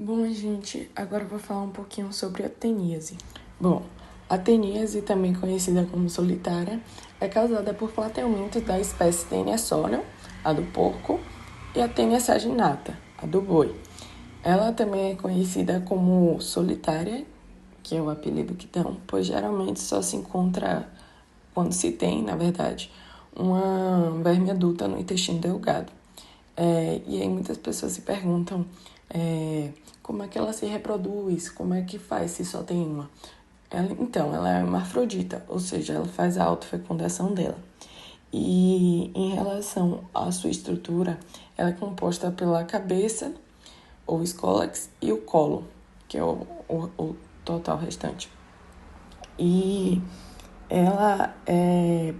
Bom, gente, agora eu vou falar um pouquinho sobre a teníase. Bom, a teníase, também conhecida como solitária, é causada por flateamentos da espécie Taenia solium, a do porco, e a Taenia saginata, a do boi. Ela também é conhecida como solitária, que é o apelido que dão, pois geralmente só se encontra quando se tem, na verdade, uma verme adulta no intestino delgado. E aí muitas pessoas se perguntam como é que ela se reproduz, como é que faz se só tem uma. Ela é hermafrodita, ou seja, ela faz a autofecundação dela. E em relação à sua estrutura, ela é composta pela cabeça, ou escólex, e o colo, que é o total restante. E ela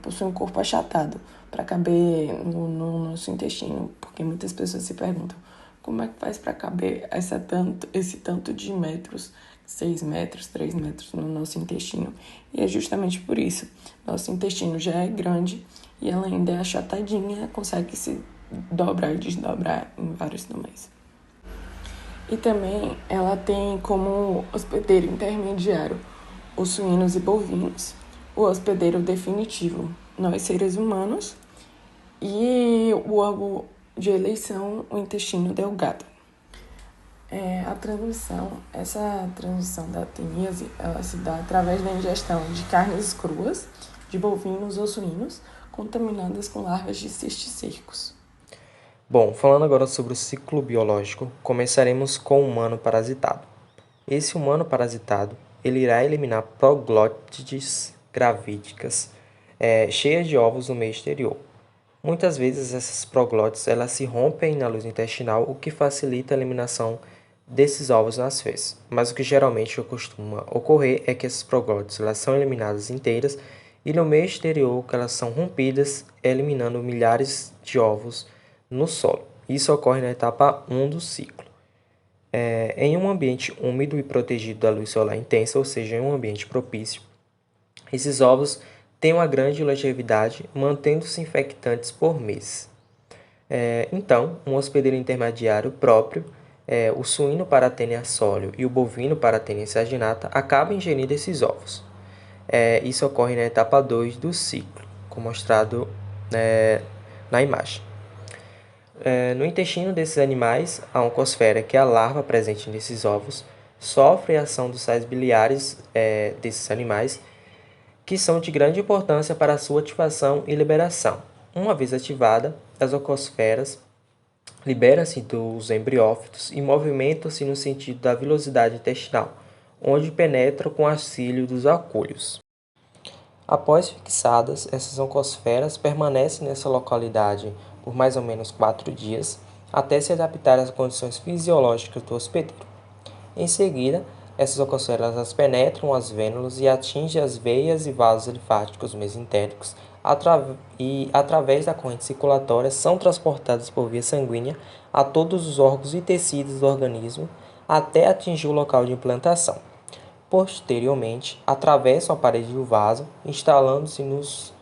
possui um corpo achatado para caber no nosso intestino, porque muitas pessoas se perguntam como é que faz para caber esse tanto de metros, 6 metros, 3 metros no nosso intestino. E é justamente por isso. Nosso intestino já é grande e ela ainda é achatadinha, consegue se dobrar e desdobrar em vários tamanhos. E também ela tem como hospedeiro intermediário os suínos e bovinos, o hospedeiro definitivo, nós seres humanos, e o órgão de eleição, o intestino delgado. Essa transmissão da teníase, ela se dá através da ingestão de carnes cruas, de bovinos ou suínos, contaminadas com larvas de cisticercos. Bom, falando agora sobre o ciclo biológico, começaremos com o humano parasitado. Esse humano parasitado, ele irá eliminar proglótides gravídicas cheias de ovos no meio exterior. Muitas vezes essas proglótides elas se rompem na luz intestinal, o que facilita a eliminação desses ovos nas fezes. Mas o que geralmente costuma ocorrer é que essas proglótides elas são eliminadas inteiras e no meio exterior que elas são rompidas, eliminando milhares de ovos no solo. Isso ocorre na etapa 1 do ciclo. Em um ambiente úmido e protegido da luz solar intensa, ou seja, em um ambiente propício, esses ovos têm uma grande longevidade, mantendo-se infectantes por meses. Então, um hospedeiro intermediário próprio, o suíno Parathenia solium e o bovino Parathenia saginata, acabam ingerindo esses ovos. Isso ocorre na etapa 2 do ciclo, como mostrado na imagem. No intestino desses animais, a oncosfera, que é a larva presente nesses ovos, sofre a ação dos sais biliares desses animais, que são de grande importância para a sua ativação e liberação. Uma vez ativada, as oncosferas liberam-se dos embriófitos e movimentam-se no sentido da vilosidade intestinal, onde penetram com auxílio dos acúlios. Após fixadas, essas oncosferas permanecem nessa localidade por mais ou menos 4 dias, até se adaptar às condições fisiológicas do hospedeiro. Em seguida, essas oncosferas penetram as vênulas e atingem as veias e vasos linfáticos mesentéricos e, através da corrente circulatória, são transportadas por via sanguínea a todos os órgãos e tecidos do organismo até atingir o local de implantação. Posteriormente, atravessam a parede do vaso, instalando-se nos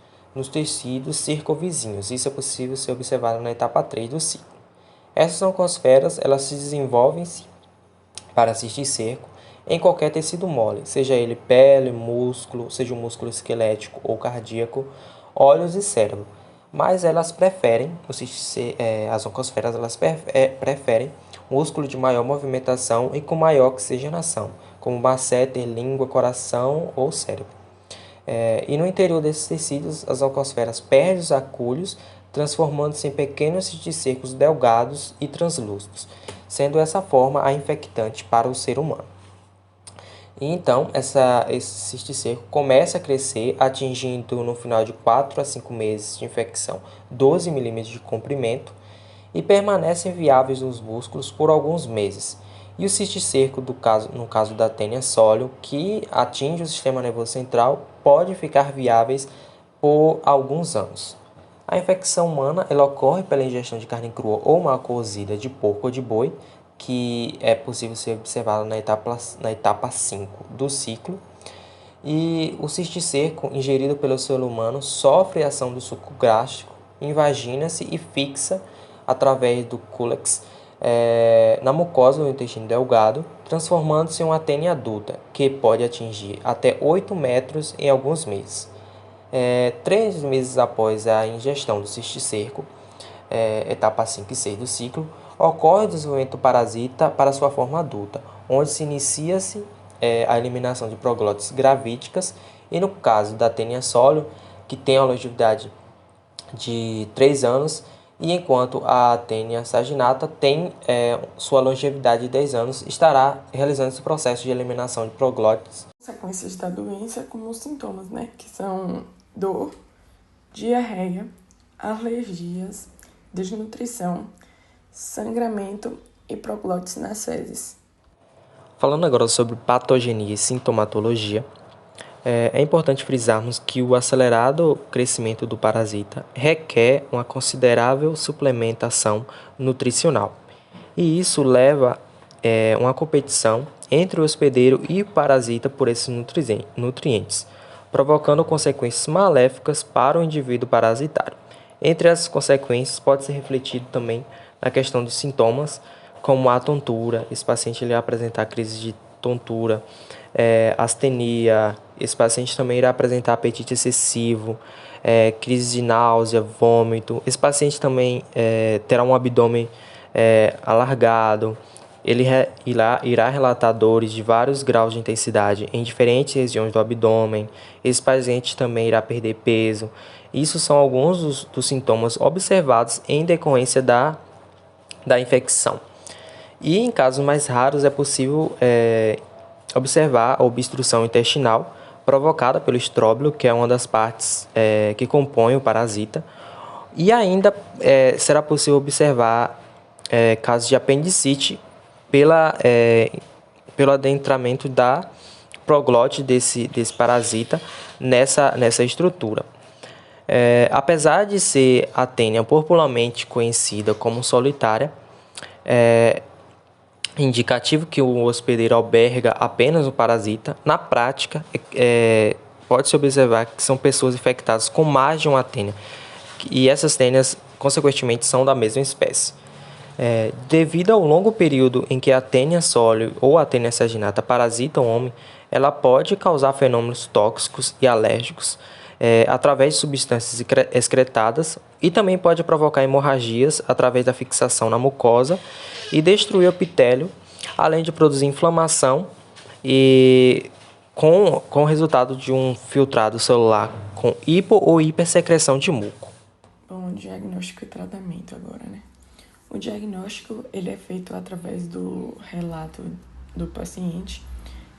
tecidos circunvizinhos. Isso é possível ser observado na etapa 3 do ciclo. Essas oncosferas elas se desenvolvem-se para cisticerco em qualquer tecido mole, seja ele pele, músculo, seja um músculo esquelético ou cardíaco, olhos e cérebro. Mas elas preferem, as oncosferas preferem músculo de maior movimentação e com maior oxigenação, como masseter, língua, coração ou cérebro. E no interior desses tecidos, as oncosferas perdem os acúlios, transformando-se em pequenos cisticercos delgados e translúcidos, sendo essa forma a infectante para o ser humano. E então, esse cisticerco começa a crescer, atingindo no final de 4 a 5 meses de infecção 12 milímetros de comprimento e permanecem viáveis nos músculos por alguns meses. E o cisticerco, no caso da Taenia solium, que atinge o sistema nervoso central, pode ficar viáveis por alguns anos. A infecção humana ela ocorre pela ingestão de carne crua ou mal cozida de porco ou de boi, que é possível ser observado na etapa 5 do ciclo. E o cisticerco ingerido pelo ser humano sofre a ação do suco gástrico, invagina-se e fixa através do cúlex na mucosa do intestino delgado, transformando-se em uma tênia adulta, que pode atingir até 8 metros em alguns meses. 3 meses após a ingestão do cisticerco, etapa 5 e 6 do ciclo, ocorre o desenvolvimento do parasita para sua forma adulta, onde se inicia-se a eliminação de proglótides gravídicas e no caso da tênia sólio, que tem a longevidade de 3 anos, e enquanto a tênia saginata tem sua longevidade de 10 anos, estará realizando esse processo de eliminação de proglótides. Consequências da doença como os sintomas, né? Que são dor, diarreia, alergias, desnutrição, sangramento e proglótides nas fezes. Falando agora sobre patogenia e sintomatologia, é importante frisarmos que o acelerado crescimento do parasita requer uma considerável suplementação nutricional. E isso leva a uma competição entre o hospedeiro e o parasita por esses nutrientes, provocando consequências maléficas para o indivíduo parasitário. Entre essas consequências, pode ser refletido também na questão dos sintomas, como a tontura. Esse paciente ele vai apresentar crise de tontura, astenia. Esse paciente também irá apresentar apetite excessivo, crise de náusea, vômito. Esse paciente também terá um abdômen alargado. Ele irá relatar dores de vários graus de intensidade em diferentes regiões do abdômen. Esse paciente também irá perder peso. Isso são alguns dos sintomas observados em decorrência da infecção. E em casos mais raros é possível observar a obstrução intestinal provocada pelo estróbilo, que é uma das partes que compõem o parasita. E ainda será possível observar casos de apendicite pelo adentramento da proglótide desse parasita nessa estrutura. Apesar de ser a tênia popularmente conhecida como solitária, indicativo que o hospedeiro alberga apenas o parasita, na prática pode-se observar que são pessoas infectadas com mais de uma tênia, e essas tênias, consequentemente, são da mesma espécie. Devido ao longo período em que a tênia sólio ou a tênia saginata parasita o homem, ela pode causar fenômenos tóxicos e alérgicos através de substâncias excretadas, e também pode provocar hemorragias através da fixação na mucosa e destruir o epitélio, além de produzir inflamação e com o resultado de um filtrado celular com hipo ou hipersecreção de muco. Bom, diagnóstico e tratamento agora, né? O diagnóstico ele é feito através do relato do paciente,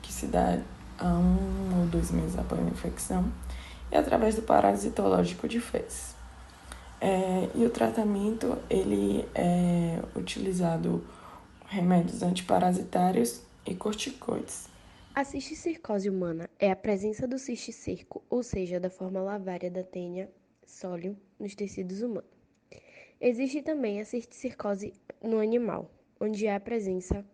que se dá a 1 ou 2 meses após a infecção, e através do parasitológico de fezes. E o tratamento ele é utilizado remédios antiparasitários e corticoides. A cisticercose humana é a presença do cisticerco, ou seja, da forma lavária da tênia sólio, nos tecidos humanos. Existe também a cisticercose no animal, onde há a presença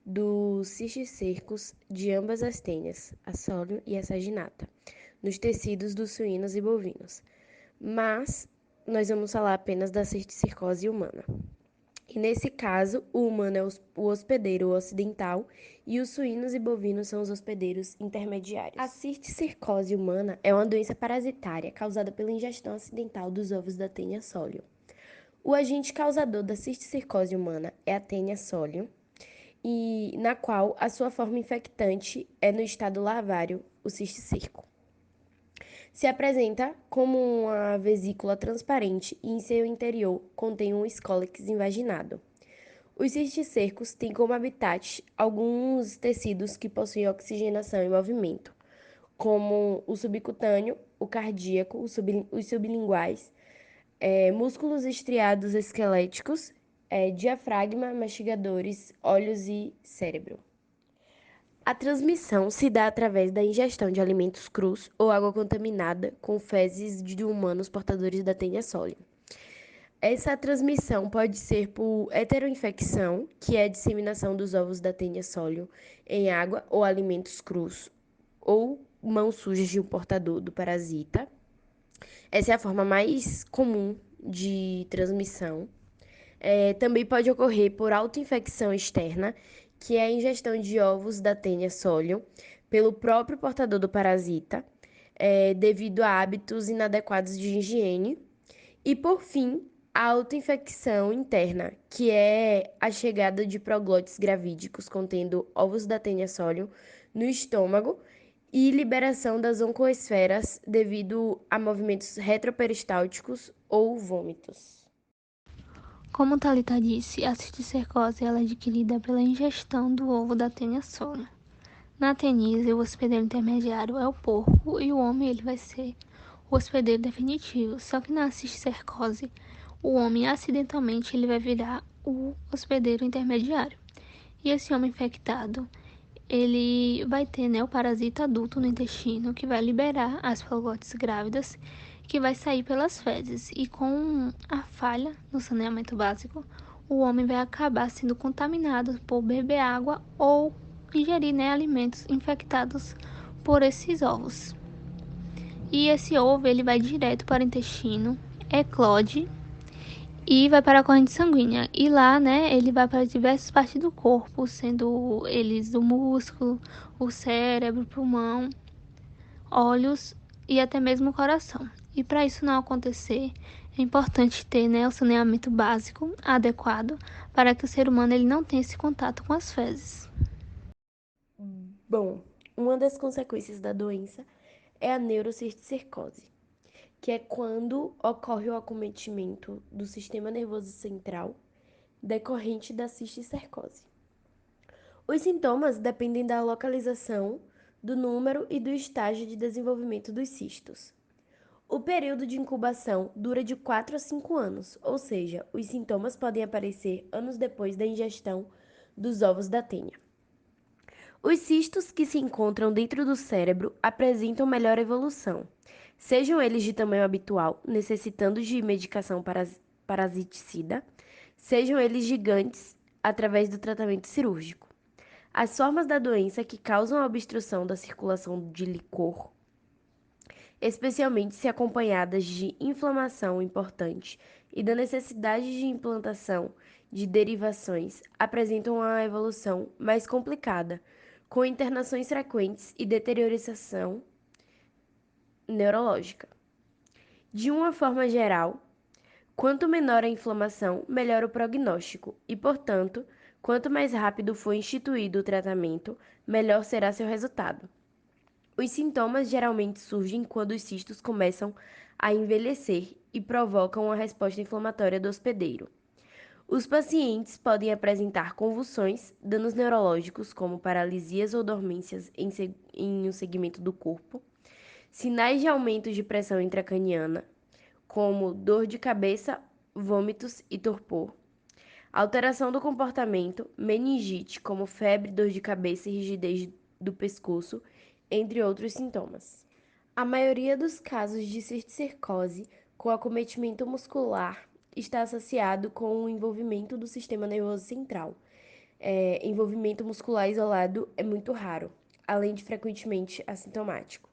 dos cisticercos de ambas as tênias, a sólio e a saginata, nos tecidos dos suínos e bovinos. Mas nós vamos falar apenas da cisticercose humana. E nesse caso, o humano é o hospedeiro ocidental e os suínos e bovinos são os hospedeiros intermediários. A cisticercose humana é uma doença parasitária causada pela ingestão acidental dos ovos da tênia sólio. O agente causador da cisticercose humana é a tênia sólio, e na qual a sua forma infectante é no estado larvário, o cisticerco. Se apresenta como uma vesícula transparente e em seu interior contém um escólex invaginado. Os cisticercos têm como habitat alguns tecidos que possuem oxigenação e movimento, como o subcutâneo, o cardíaco, os sublinguais, músculos estriados esqueléticos, diafragma, mastigadores, olhos e cérebro. A transmissão se dá através da ingestão de alimentos crus ou água contaminada com fezes de humanos portadores da tênia sólio. Essa transmissão pode ser por heteroinfecção, que é a disseminação dos ovos da tênia sólio em água ou alimentos crus, ou mãos sujas de um portador do parasita. Essa é a forma mais comum de transmissão. Também pode ocorrer por autoinfecção externa, que é a ingestão de ovos da Taenia solium pelo próprio portador do parasita, devido a hábitos inadequados de higiene. E, por fim, a autoinfecção interna, que é a chegada de proglótides gravídicos contendo ovos da Taenia solium no estômago e liberação das oncoesferas devido a movimentos retroperistálticos ou vômitos. Como Thalita disse, a cisticercose ela é adquirida pela ingestão do ovo da Taenia solium. Na teníase, o hospedeiro intermediário é o porco e o homem ele vai ser o hospedeiro definitivo. Só que na cisticercose, o homem acidentalmente ele vai virar o hospedeiro intermediário. E esse homem infectado, ele vai ter, né, o parasita adulto no intestino que vai liberar as proglótides grávidas que vai sair pelas fezes. E com a falha no saneamento básico, o homem vai acabar sendo contaminado por beber água ou ingerir, né, alimentos infectados por esses ovos. E esse ovo ele vai direto para o intestino, eclode e vai para a corrente sanguínea. E lá, né, ele vai para diversas partes do corpo, sendo eles o músculo, o cérebro, o pulmão, olhos e até mesmo o coração. E para isso não acontecer, é importante ter, né, o saneamento básico adequado para que o ser humano ele não tenha esse contato com as fezes. Bom, uma das consequências da doença é a neurocisticercose, que é quando ocorre o acometimento do sistema nervoso central decorrente da cisticercose. Os sintomas dependem da localização, do número e do estágio de desenvolvimento dos cistos. O período de incubação dura de 4 a 5 anos, ou seja, os sintomas podem aparecer anos depois da ingestão dos ovos da tênia. Os cistos que se encontram dentro do cérebro apresentam melhor evolução, sejam eles de tamanho habitual, necessitando de medicação parasiticida, sejam eles gigantes, através do tratamento cirúrgico. As formas da doença que causam a obstrução da circulação de licor, especialmente se acompanhadas de inflamação importante e da necessidade de implantação de derivações, apresentam uma evolução mais complicada, com internações frequentes e deterioração neurológica. De uma forma geral, quanto menor a inflamação, melhor o prognóstico e, portanto, quanto mais rápido for instituído o tratamento, melhor será seu resultado. Os sintomas geralmente surgem quando os cistos começam a envelhecer e provocam uma resposta inflamatória do hospedeiro. Os pacientes podem apresentar convulsões, danos neurológicos, como paralisias ou dormências em um segmento do corpo, sinais de aumento de pressão intracraniana, como dor de cabeça, vômitos e torpor, alteração do comportamento, meningite, como febre, dor de cabeça e rigidez do pescoço, entre outros sintomas. A maioria dos casos de cisticercose com acometimento muscular está associado com o envolvimento do sistema nervoso central. Envolvimento muscular isolado é muito raro, além de frequentemente assintomático.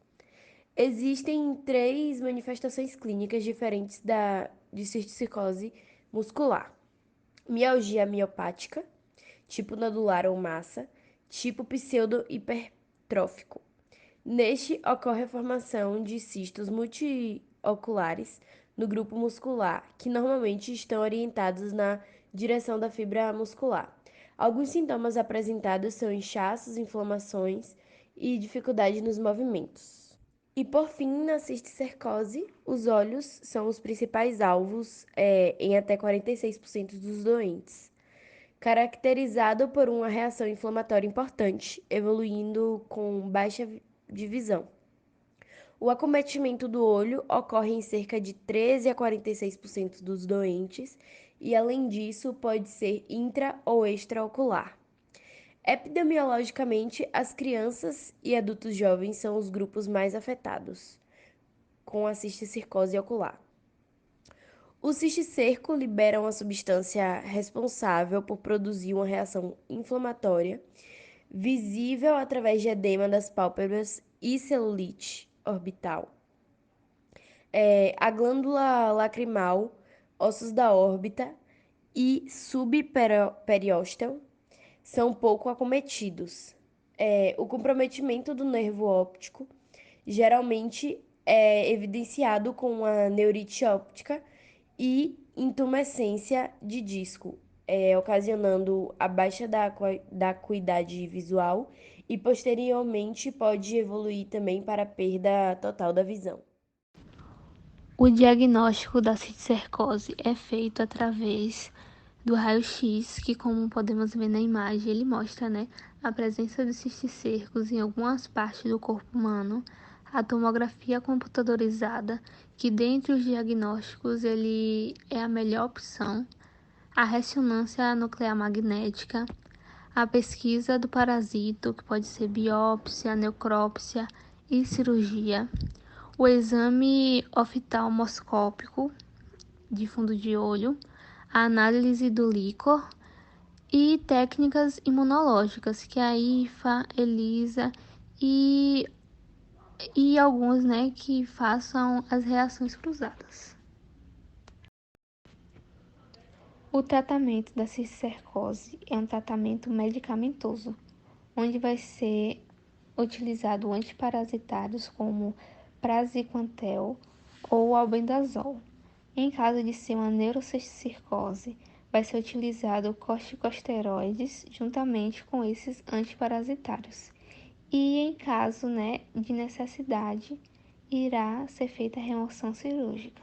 Existem 3 manifestações clínicas diferentes de cisticercose muscular: mialgia miopática, tipo nodular ou massa, tipo pseudo-hipertrófico. Neste, ocorre a formação de cistos multioculares no grupo muscular, que normalmente estão orientados na direção da fibra muscular. Alguns sintomas apresentados são inchaços, inflamações e dificuldade nos movimentos. E por fim, na cisticercose, os olhos são os principais alvos em até 46% dos doentes, caracterizado por uma reação inflamatória importante, evoluindo com baixa de visão. O acometimento do olho ocorre em cerca de 13 a 46% dos doentes e, além disso, pode ser intra ou extraocular. Epidemiologicamente, as crianças e adultos jovens são os grupos mais afetados com a cisticercose ocular. O cisticerco libera uma substância responsável por produzir uma reação inflamatória visível através de edema das pálpebras e celulite orbital. A glândula lacrimal, ossos da órbita e subperiósteo são pouco acometidos. O comprometimento do nervo óptico geralmente é evidenciado com a neurite óptica e intumescência de disco, ocasionando a baixa da acuidade visual e posteriormente pode evoluir também para a perda total da visão. O diagnóstico da cisticercose é feito através do raio-x, que, como podemos ver na imagem, ele mostra, a presença de cisticercos em algumas partes do corpo humano, a tomografia computadorizada, que dentre os diagnósticos ele é a melhor opção, a ressonância nuclear magnética, a pesquisa do parasito, que pode ser biópsia, necrópsia e cirurgia, o exame oftalmoscópico de fundo de olho, a análise do líquor e técnicas imunológicas, que é a IFA, ELISA e alguns, que façam as reações cruzadas. O tratamento da cisticercose é um tratamento medicamentoso, onde vai ser utilizado antiparasitários como praziquantel ou albendazol. Em caso de ser uma neurocisticercose, vai ser utilizado corticosteroides juntamente com esses antiparasitários. E em caso, de necessidade, irá ser feita a remoção cirúrgica.